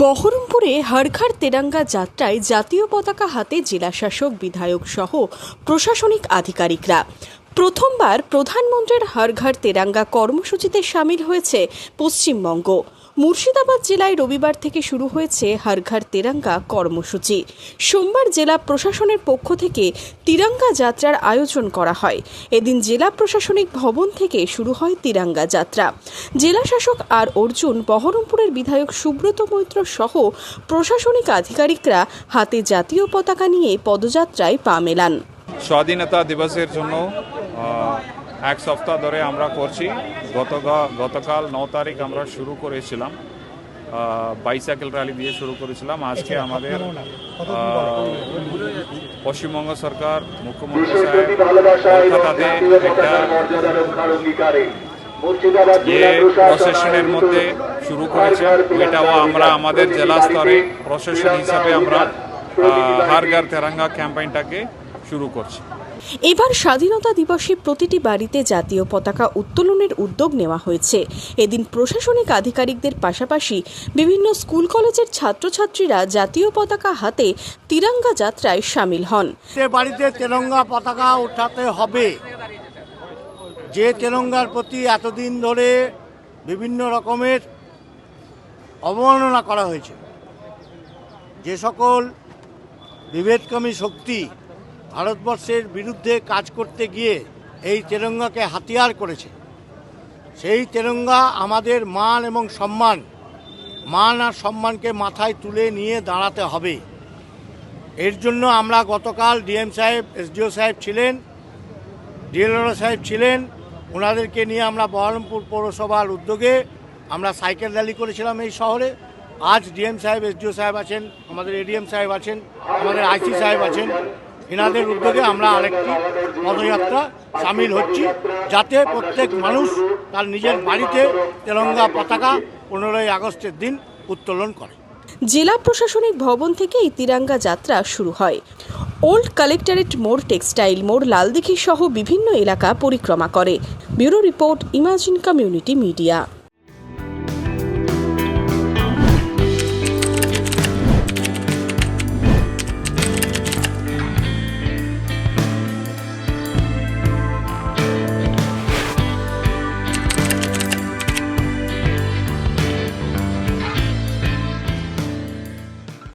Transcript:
বহরমপুরে হর ঘর তেরঙ্গা যাত্রায় জাতীয় পতাকা হাতে জেলাশাসক বিধায়ক সহ প্রশাসনিক আধিকারিকরা। প্রথমবার প্রধানমন্ত্রীর হর ঘর তেরঙ্গা কর্মসূচিতে সামিল হয়েছে পশ্চিমবঙ্গ। মুর্শিদাবাদ জেলায় রবিবার থেকে শুরু হয়েছে হর ঘর তেরঙ্গা কর্মসূচি। সোমবার জেলা প্রশাসনের পক্ষ থেকে তিরঙ্গা যাত্রার আয়োজন করা হয়। এদিন জেলা প্রশাসনিক ভবন থেকে শুরু হয় তিরঙ্গা যাত্রা। জেলা শাসক আর অর্জুন, বহরমপুরের বিধায়ক সুব্রত মৈত্র সহ প্রশাসনিক আধিকারিকরা হাতে জাতীয় পতাকা নিয়ে পদযাত্রায় পা মেলান। স্বাধীনতা দিবসের জন্য এক সপ্তাহ ধরে আমরা করছি। গতকাল 9 তারিখ আমরা শুরু করেছিলাম, বাইসাইকেল র্যালি দিয়ে শুরু করেছিলাম। আজকে আমাদের পশ্চিমবঙ্গ সরকার, মুখ্যমন্ত্রী সাহেব কলকাতাতে প্রশাসনের মধ্যে শুরু করেছে। এটাও আমরা আমাদের জেলা স্তরে প্রশাসন হিসাবে আমরা হর ঘর তেরঙ্গা ক্যাম্পেইনটাকে শুরু করছি। এবার স্বাধীনতা দিবসে প্রতিটি বাড়িতে জাতীয় পতাকা উত্তোলনের উদ্যোগ নেওয়া হয়েছে। এদিন প্রশাসনিক আধিকারিকদের পাশাপাশি বিভিন্ন স্কুল কলেজের ছাত্রছাত্রীরা জাতীয় পতাকা হাতে তিরঙ্গা যাত্রায় সামিল হন। বাড়িতে তিরঙ্গা পতাকা উঠাতে হবে। যে তিরঙ্গার প্রতি এতদিন ধরে বিভিন্ন রকমের অবমাননা করা হয়েছে, যে সকল বিভেদকামী শক্তি ভারতবর্ষের বিরুদ্ধে কাজ করতে গিয়ে এই তিরঙ্গাকে হাতিয়ার করেছে, সেই তিরঙ্গা আমাদের মান এবং মান আর সম্মানকে মাথায় তুলে নিয়ে দাঁড়াতে হবে। এর জন্য আমরা গতকাল ডিএম সাহেব, এসডিও সাহেব ছিলেন, ডিএলআরও সাহেব ছিলেন, ওনাদেরকে নিয়ে আমরা বহরমপুর পৌরসভার উদ্যোগে আমরা সাইকেল র্যালি করেছিলাম এই শহরে। আজ ডিএম সাহেব, এসডিও সাহেব আছেন, আমাদের এডিএম সাহেব আছেন, আমাদের আইসি সাহেব আছেন, এনাদের উদ্যোগে আমরা আরেকটি পদযাত্রা সামিল হচ্ছি, যাতে প্রত্যেক মানুষ তার নিজের বাড়িতে তিরঙ্গা পতাকা 15ই আগস্টের দিন উত্তোলন করে। জেলা প্রশাসনিক ভবন থেকে এই তিরঙ্গা যাত্রা শুরু হয়। ওল্ড কালেক্টরেট মোড়, টেক্সটাইল মোড়, লালদিঘি সহ বিভিন্ন এলাকা পরিক্রমা করে। Bureau report, imagine community media.